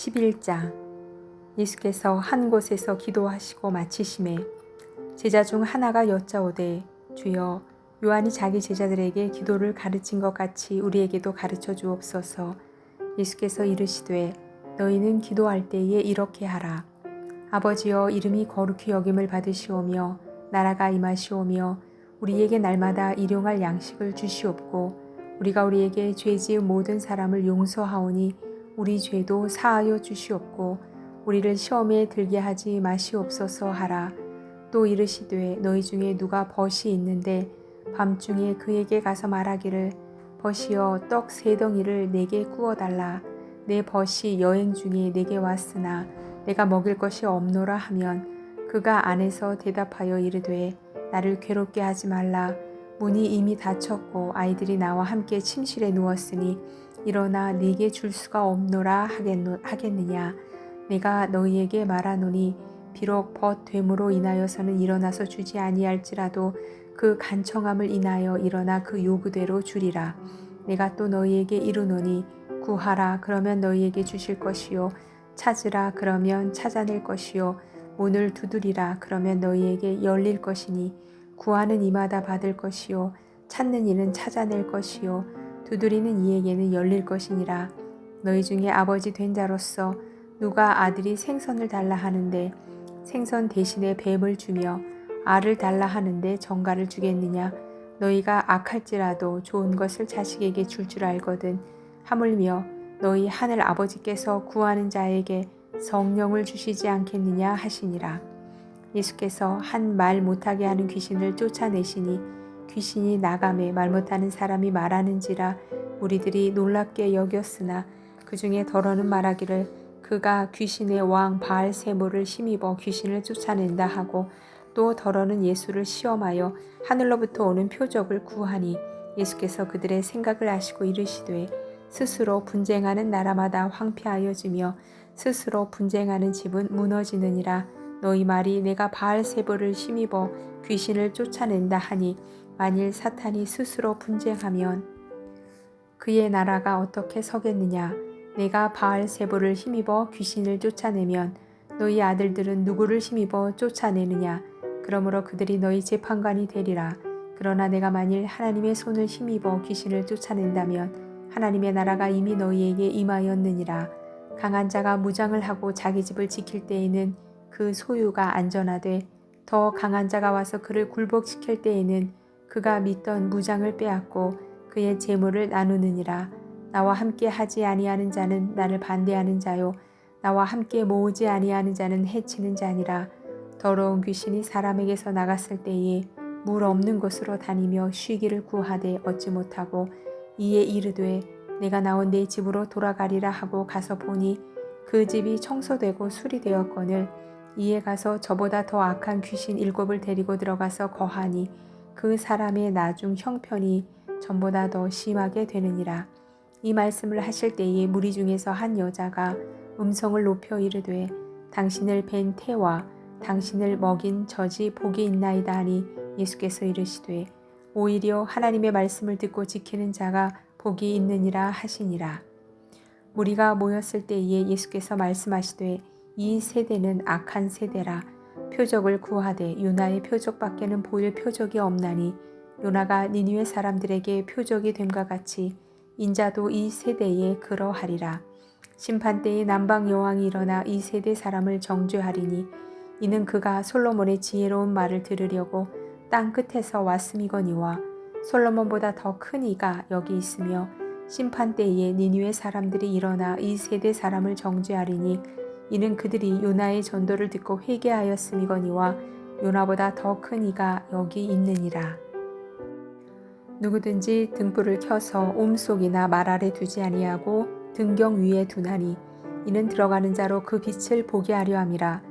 11장. 예수께서 한 곳에서 기도하시고 마치심에 제자 중 하나가 여짜오되 주여 요한이 자기 제자들에게 기도를 가르친 것 같이 우리에게도 가르쳐 주옵소서. 예수께서 이르시되 너희는 기도할 때에 이렇게 하라. 아버지여 이름이 거룩히 여김을 받으시오며 나라가 임하시오며 우리에게 날마다 일용할 양식을 주시옵고 우리가 우리에게 죄 지은 모든 사람을 용서하오니 우리 죄도 사하여 주시옵고 우리를 시험에 들게 하지 마시옵소서 하라. 또 이르시되 너희 중에 누가 벗이 있는데 밤중에 그에게 가서 말하기를 벗이여 떡 3덩이를 내게 구워달라. 내 벗이 여행 중에 내게 왔으나 내가 먹일 것이 없노라 하면 그가 안에서 대답하여 이르되 나를 괴롭게 하지 말라. 문이 이미 닫혔고 아이들이 나와 함께 침실에 누웠으니 일어나 네게 줄 수가 없노라 하겠느냐. 내가 너희에게 말하노니 비록 벗됨으로 인하여서는 일어나서 주지 아니할지라도 그 간청함을 인하여 일어나 그 요구대로 주리라. 내가 또 너희에게 이르노니 구하라 그러면 너희에게 주실 것이요 찾으라 그러면 찾아낼 것이요 문을 두드리라 그러면 너희에게 열릴 것이니 구하는 이마다 받을 것이요 찾는 이는 찾아낼 것이요 두드리는 이에게는 열릴 것이니라. 너희 중에 아버지 된 자로서 누가 아들이 생선을 달라 하는데 생선 대신에 뱀을 주며 알을 달라 하는데 정갈을 주겠느냐. 너희가 악할지라도 좋은 것을 자식에게 줄 줄 알거든 하물며 너희 하늘 아버지께서 구하는 자에게 성령을 주시지 않겠느냐 하시니라. 예수께서 한 말 못하게 하는 귀신을 쫓아내시니 귀신이 나감에 말 못하는 사람이 말하는지라 우리들이 놀랍게 여겼으나 그 중에 더러는 말하기를 그가 귀신의 왕 바알세모를 힘입어 귀신을 쫓아낸다 하고 또 더러는 예수를 시험하여 하늘로부터 오는 표적을 구하니 예수께서 그들의 생각을 아시고 이르시되 스스로 분쟁하는 나라마다 황폐하여지며 스스로 분쟁하는 집은 무너지느니라. 너희 말이 내가 바알세보를 힘입어 귀신을 쫓아낸다 하니 만일 사탄이 스스로 분쟁하면 그의 나라가 어떻게 서겠느냐. 내가 바알세보를 힘입어 귀신을 쫓아내면 너희 아들들은 누구를 힘입어 쫓아내느냐. 그러므로 그들이 너희 재판관이 되리라. 그러나 내가 만일 하나님의 손을 힘입어 귀신을 쫓아낸다면 하나님의 나라가 이미 너희에게 임하였느니라. 강한 자가 무장을 하고 자기 집을 지킬 때에는 그 소유가 안전하되 더 강한 자가 와서 그를 굴복시킬 때에는 그가 믿던 무장을 빼앗고 그의 재물을 나누느니라. 나와 함께 하지 아니하는 자는 나를 반대하는 자요 나와 함께 모으지 아니하는 자는 해치는 자니라. 더러운 귀신이 사람에게서 나갔을 때에 물 없는 곳으로 다니며 쉬기를 구하되 얻지 못하고 이에 이르되 내가 나온 내 집으로 돌아가리라 하고 가서 보니 그 집이 청소되고 수리되었거늘 이에 가서 저보다 더 악한 귀신 7을 데리고 들어가서 거하니 그 사람의 나중 형편이 전보다 더 심하게 되느니라. 이 말씀을 하실 때에 무리 중에서 한 여자가 음성을 높여 이르되 당신을 뵌 태와 당신을 먹인 젖이 복이 있나이다 하니 예수께서 이르시되 오히려 하나님의 말씀을 듣고 지키는 자가 복이 있느니라 하시니라. 무리가 모였을 때에 예수께서 말씀하시되 이 세대는 악한 세대라. 표적을 구하되 요나의 표적밖에는 보일 표적이 없나니 요나가 니느웨 사람들에게 표적이 됨과 같이 인자도 이 세대에 그러하리라. 심판때에 남방 여왕이 일어나 이 세대 사람을 정죄하리니 이는 그가 솔로몬의 지혜로운 말을 들으려고 땅 끝에서 왔음이거니와 솔로몬보다 더 큰 이가 여기 있으며 심판때에 니느웨 사람들이 일어나 이 세대 사람을 정죄하리니 이는 그들이 요나의 전도를 듣고 회개하였음이거니와 요나보다 더 큰 이가 여기 있느니라. 누구든지 등불을 켜서 옴속이나 말 아래 두지 아니하고 등경 위에 두나니 이는 들어가는 자로 그 빛을 보게 하려 함이라.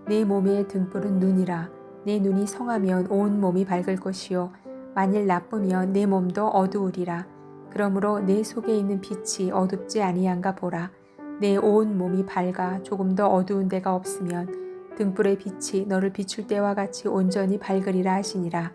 내 몸의 등불은 눈이라. 내 눈이 성하면 온 몸이 밝을 것이요 만일 나쁘면 내 몸도 어두우리라. 그러므로 내 속에 있는 빛이 어둡지 아니한가 보라. 내 온 몸이 밝아 조금 더 어두운 데가 없으면 등불의 빛이 너를 비출 때와 같이 온전히 밝으리라 하시니라.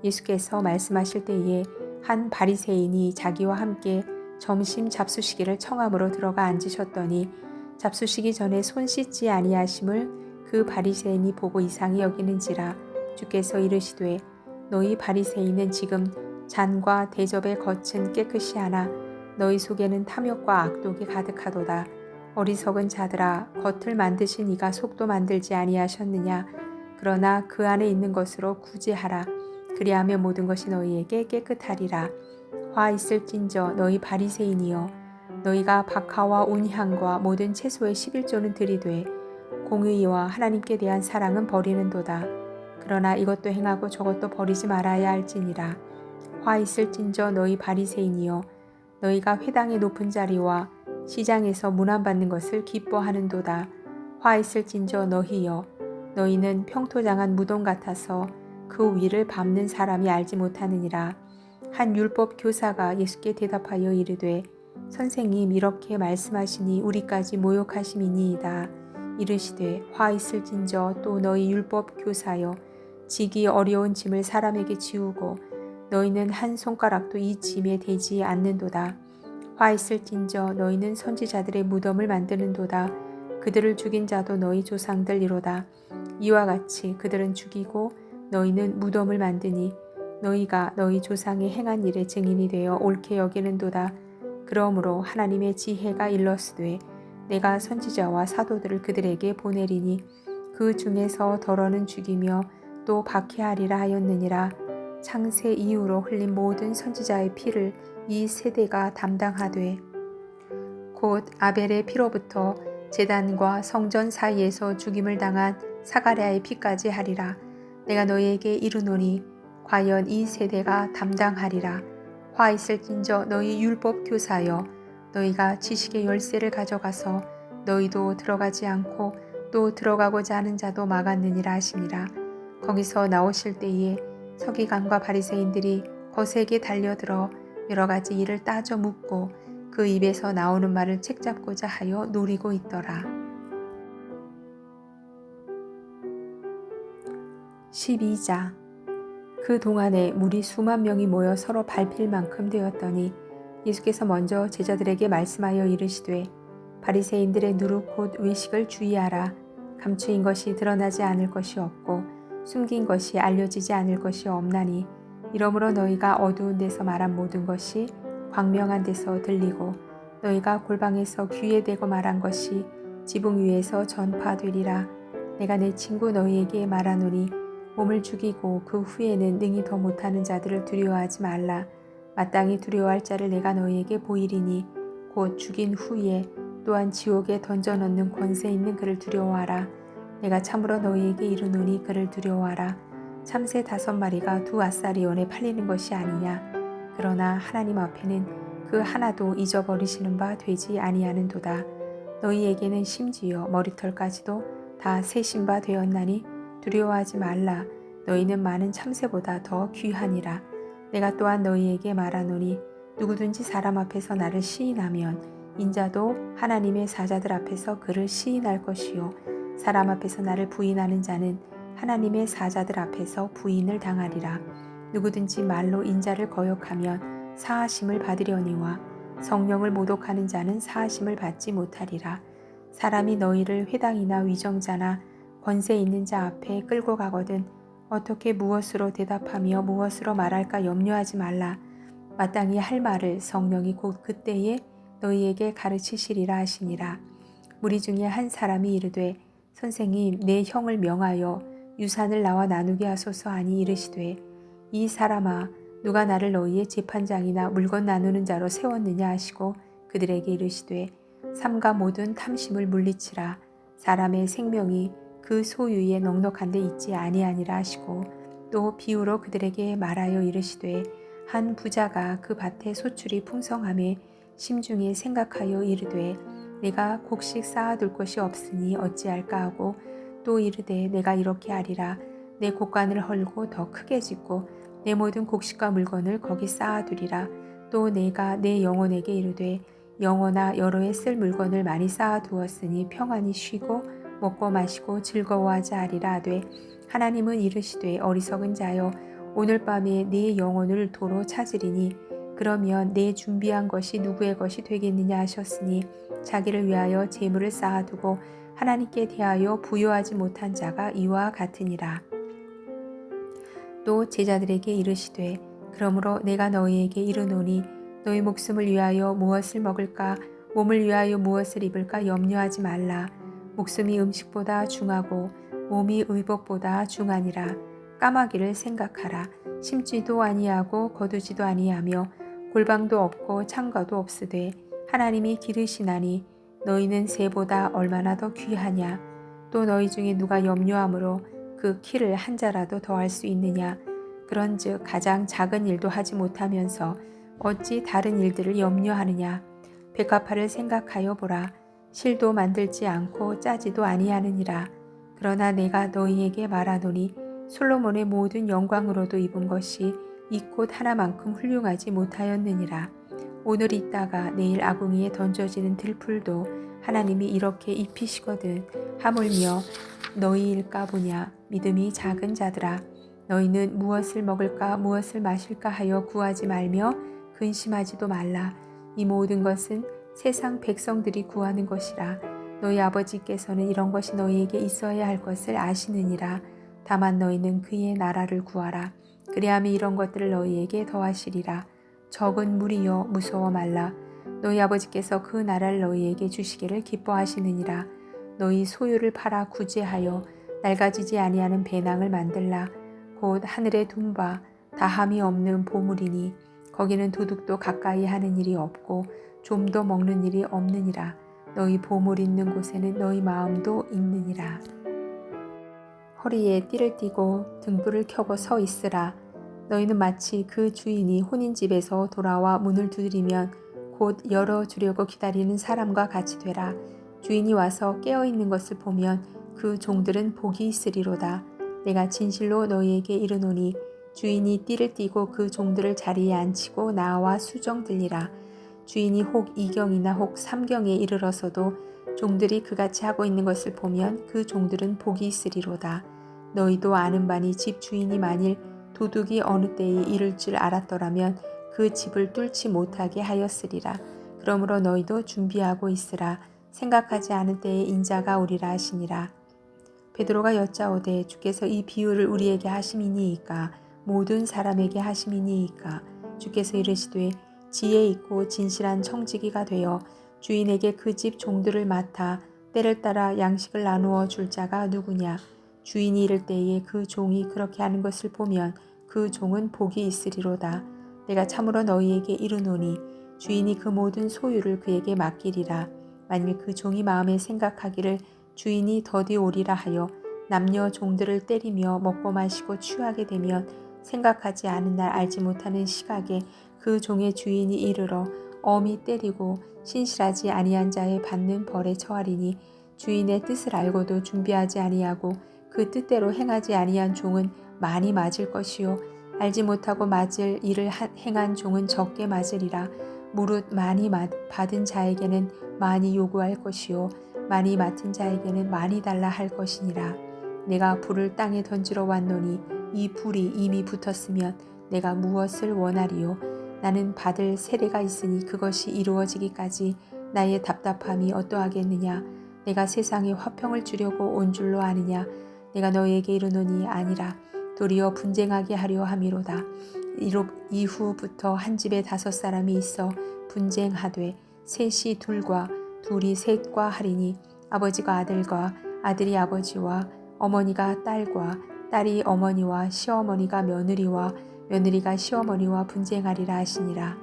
예수께서 말씀하실 때에 한 바리새인이 자기와 함께 점심 잡수시기를 청함으로 들어가 앉으셨더니 잡수시기 전에 손 씻지 아니하심을 그 바리새인이 보고 이상히 여기는지라. 주께서 이르시되 너희 바리새인은 지금 잔과 대접의 겉은 깨끗이 하나 너희 속에는 탐욕과 악독이 가득하도다. 어리석은 자들아, 겉을 만드신 이가 속도 만들지 아니하셨느냐. 그러나 그 안에 있는 것으로 구제하라. 그리하면 모든 것이 너희에게 깨끗하리라. 화 있을진저 너희 바리새인이여, 너희가 박하와 온향과 모든 채소의 11조는 들이되 공의와 하나님께 대한 사랑은 버리는도다. 그러나 이것도 행하고 저것도 버리지 말아야 할지니라. 화 있을진저 너희 바리새인이여, 너희가 회당의 높은 자리와 시장에서 문안받는 것을 기뻐하는도다. 화 있을진저 너희여, 너희는 평토장한 무덤 같아서 그 위를 밟는 사람이 알지 못하느니라. 한 율법 교사가 예수께 대답하여 이르되 선생님, 이렇게 말씀하시니 우리까지 모욕하심이니이다. 이르시되 화 있을진저 또 너희 율법 교사여, 지기 어려운 짐을 사람에게 지우고 너희는 한 손가락도 이 짐에 대지 않는도다. 화 있을진저 너희는 선지자들의 무덤을 만드는도다. 그들을 죽인 자도 너희 조상들이로다. 이와 같이 그들은 죽이고 너희는 무덤을 만드니 너희가 너희 조상의 행한 일의 증인이 되어 옳게 여기는도다. 그러므로 하나님의 지혜가 일렀으되 내가 선지자와 사도들을 그들에게 보내리니 그 중에서 더러는 죽이며 또 박해하리라 하였느니라. 창세 이후로 흘린 모든 선지자의 피를 이 세대가 담당하되 곧 아벨의 피로부터 제단과 성전 사이에서 죽임을 당한 사가랴의 피까지 하리라. 내가 너희에게 이르노니 과연 이 세대가 담당하리라. 화 있을진저 너희 율법 교사여, 너희가 지식의 열쇠를 가져가서 너희도 들어가지 않고 또 들어가고자 하는 자도 막았느니라 하시니라. 거기서 나오실 때에 서기관과 바리새인들이 거세게 달려들어 여러 가지 일을 따져 묻고 그 입에서 나오는 말을 책잡고자 하여 노리고 있더라. 12장. 그 동안에 물이 수만 명이 모여 서로 밟힐 만큼 되었더니 예수께서 먼저 제자들에게 말씀하여 이르시되 바리새인들의 누룩 곧 외식을 주의하라. 감추인 것이 드러나지 않을 것이 없고 숨긴 것이 알려지지 않을 것이 없나니 이러므로 너희가 어두운 데서 말한 모든 것이 광명한 데서 들리고 너희가 골방에서 귀에 대고 말한 것이 지붕 위에서 전파되리라. 내가 내 친구 너희에게 말하노니 몸을 죽이고 그 후에는 능히 더 못하는 자들을 두려워하지 말라. 마땅히 두려워할 자를 내가 너희에게 보이리니 곧 죽인 후에 또한 지옥에 던져넣는 권세 있는 그를 두려워하라. 내가 참으로 너희에게 이르노니 그를 두려워하라. 참새 5마리가 2아사리온에 팔리는 것이 아니냐. 그러나 하나님 앞에는 그 하나도 잊어버리시는 바 되지 아니하는도다. 너희에게는 심지어 머리털까지도 다 세신 바 되었나니 두려워하지 말라. 너희는 많은 참새보다 더 귀하니라. 내가 또한 너희에게 말하노니 누구든지 사람 앞에서 나를 시인하면 인자도 하나님의 사자들 앞에서 그를 시인할 것이요 사람 앞에서 나를 부인하는 자는 하나님의 사자들 앞에서 부인을 당하리라. 누구든지 말로 인자를 거역하면 사하심을 받으려니와 성령을 모독하는 자는 사하심을 받지 못하리라. 사람이 너희를 회당이나 위정자나 권세 있는 자 앞에 끌고 가거든 어떻게 무엇으로 대답하며 무엇으로 말할까 염려하지 말라. 마땅히 할 말을 성령이 곧 그때에 너희에게 가르치시리라 하시니라. 무리 중에 한 사람이 이르되 선생님, 내 형을 명하여 유산을 나와 나누게 하소서 하니 이르시되 이 사람아, 누가 나를 너희의 재판장이나 물건 나누는 자로 세웠느냐 하시고 그들에게 이르시되 삼가 모든 탐심을 물리치라. 사람의 생명이 그 소유에 넉넉한 데 있지 아니하니라 하시고 또 비유로 그들에게 말하여 이르시되 한 부자가 그 밭에 소출이 풍성함에 심중에 생각하여 이르되 내가 곡식 쌓아둘 것이 없으니 어찌할까 하고 또 이르되 내가 이렇게 하리라. 내 곡간을 헐고 더 크게 짓고 내 모든 곡식과 물건을 거기 쌓아두리라. 또 내가 내 영혼에게 이르되 영혼아, 여러 해 쓸 물건을 많이 쌓아두었으니 평안히 쉬고 먹고 마시고 즐거워하자 하리라 하되 하나님은 이르시되 어리석은 자여, 오늘 밤에 네 영혼을 도로 찾으리니 그러면 내 준비한 것이 누구의 것이 되겠느냐 하셨으니 자기를 위하여 재물을 쌓아두고 하나님께 대하여 부여하지 못한 자가 이와 같으니라. 또 제자들에게 이르시되 그러므로 내가 너희에게 이르노니 너희 목숨을 위하여 무엇을 먹을까 몸을 위하여 무엇을 입을까 염려하지 말라. 목숨이 음식보다 중하고 몸이 의복보다 중하니라. 까마귀를 생각하라. 심지도 아니하고 거두지도 아니하며 골방도 없고 창고도 없으되 하나님이 기르시나니 너희는 새보다 얼마나 더 귀하냐. 또 너희 중에 누가 염려함으로 그 키를 한 자라도 더할 수 있느냐. 그런즉 가장 작은 일도 하지 못하면서 어찌 다른 일들을 염려하느냐. 백합화를 생각하여 보라. 실도 만들지 않고 짜지도 아니하느니라. 그러나 내가 너희에게 말하노니 솔로몬의 모든 영광으로도 입은 것이 이 꽃 하나만큼 훌륭하지 못하였느니라. 오늘 있다가 내일 아궁이에 던져지는 들풀도 하나님이 이렇게 입히시거든. 하물며 너희일까 보냐. 믿음이 작은 자들아. 너희는 무엇을 먹을까 무엇을 마실까 하여 구하지 말며 근심하지도 말라. 이 모든 것은 세상 백성들이 구하는 것이라. 너희 아버지께서는 이런 것이 너희에게 있어야 할 것을 아시느니라. 다만 너희는 그의 나라를 구하라. 그리하면 이런 것들을 너희에게 더하시리라. 적은 무리여 무서워 말라. 너희 아버지께서 그 나라를 너희에게 주시기를 기뻐하시느니라. 너희 소유를 팔아 구제하여 낡아지지 아니하는 배낭을 만들라. 곧 하늘에 둔 바 다함이 없는 보물이니 거기는 도둑도 가까이 하는 일이 없고 좀도 먹는 일이 없느니라. 너희 보물 있는 곳에는 너희 마음도 있느니라. 허리에 띠를 띠고 등불을 켜고 서 있으라. 너희는 마치 그 주인이 혼인집에서 돌아와 문을 두드리면 곧 열어주려고 기다리는 사람과 같이 되라. 주인이 와서 깨어있는 것을 보면 그 종들은 복이 있으리로다. 내가 진실로 너희에게 이르노니 주인이 띠를 띠고 그 종들을 자리에 앉히고 나와 수정 들리라. 주인이 혹 2경이나 혹 3경에 이르러서도 종들이 그같이 하고 있는 것을 보면 그 종들은 복이 있으리로다. 너희도 아는 바니 집 주인이 만일 도둑이 어느 때에 이를 줄 알았더라면 그 집을 뚫지 못하게 하였으리라. 그러므로 너희도 준비하고 있으라. 생각하지 않은 때에 인자가 오리라 하시니라. 베드로가 여짜오되 주께서 이 비유를 우리에게 하심이니이까 모든 사람에게 하심이니이까. 주께서 이르시되 지혜 있고 진실한 청지기가 되어 주인에게 그 집 종들을 맡아 때를 따라 양식을 나누어 줄 자가 누구냐. 주인이 이를 때에 그 종이 그렇게 하는 것을 보면 그 종은 복이 있으리로다. 내가 참으로 너희에게 이르노니 주인이 그 모든 소유를 그에게 맡기리라. 만일 그 종이 마음에 생각하기를 주인이 더디 오리라 하여 남녀 종들을 때리며 먹고 마시고 취하게 되면 생각하지 않은 날 알지 못하는 시각에 그 종의 주인이 이르러 엄히 때리고 신실하지 아니한 자의 받는 벌에 처하리니 주인의 뜻을 알고도 준비하지 아니하고 그 뜻대로 행하지 아니한 종은 많이 맞을 것이요 알지 못하고 맞을 일을 행한 종은 적게 맞으리라. 무릇 많이 받은 자에게는 많이 요구할 것이요 많이 맡은 자에게는 많이 달라 할 것이니라. 내가 불을 땅에 던지러 왔노니 이 불이 이미 붙었으면 내가 무엇을 원하리요. 나는 받을 세례가 있으니 그것이 이루어지기까지 나의 답답함이 어떠하겠느냐. 내가 세상에 화평을 주려고 온 줄로 아느냐. 내가 너희에게 이르노니 아니라 도리어 분쟁하게 하려 함이로다. 이후부터 한 집에 5사람이 있어 분쟁하되 셋이 둘과 둘이 셋과 하리니 아버지가 아들과 아들이 아버지와 어머니가 딸과 딸이 어머니와 시어머니가 며느리와 며느리가 시어머니와 분쟁하리라 하시니라.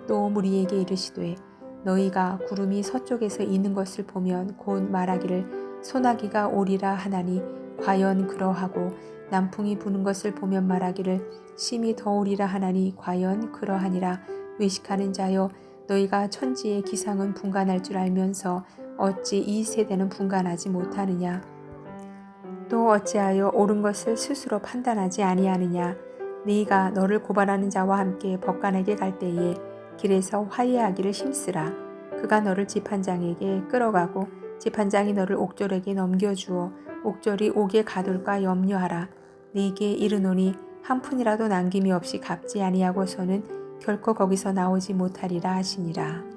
또 무리에게 이르시되 너희가 구름이 서쪽에서 이는 것을 보면 곧 말하기를 소나기가 오리라 하나니 과연 그러하고 남풍이 부는 것을 보면 말하기를 심히 더우리라 하나니 과연 그러하니라. 외식하는 자여 너희가 천지의 기상은 분간할 줄 알면서 어찌 이 세대는 분간하지 못하느냐. 또 어찌하여 옳은 것을 스스로 판단하지 아니하느냐. 네가 너를 고발하는 자와 함께 법관에게 갈 때에 길에서 화해하기를 힘쓰라. 그가 너를 재판장에게 끌어가고 재판장이 너를 옥졸에게 넘겨주어 옥졸이 옥에 가둘까 염려하라. 네게 이르노니 한 푼이라도 남김이 없이 갚지 아니하고서는 결코 거기서 나오지 못하리라 하시니라.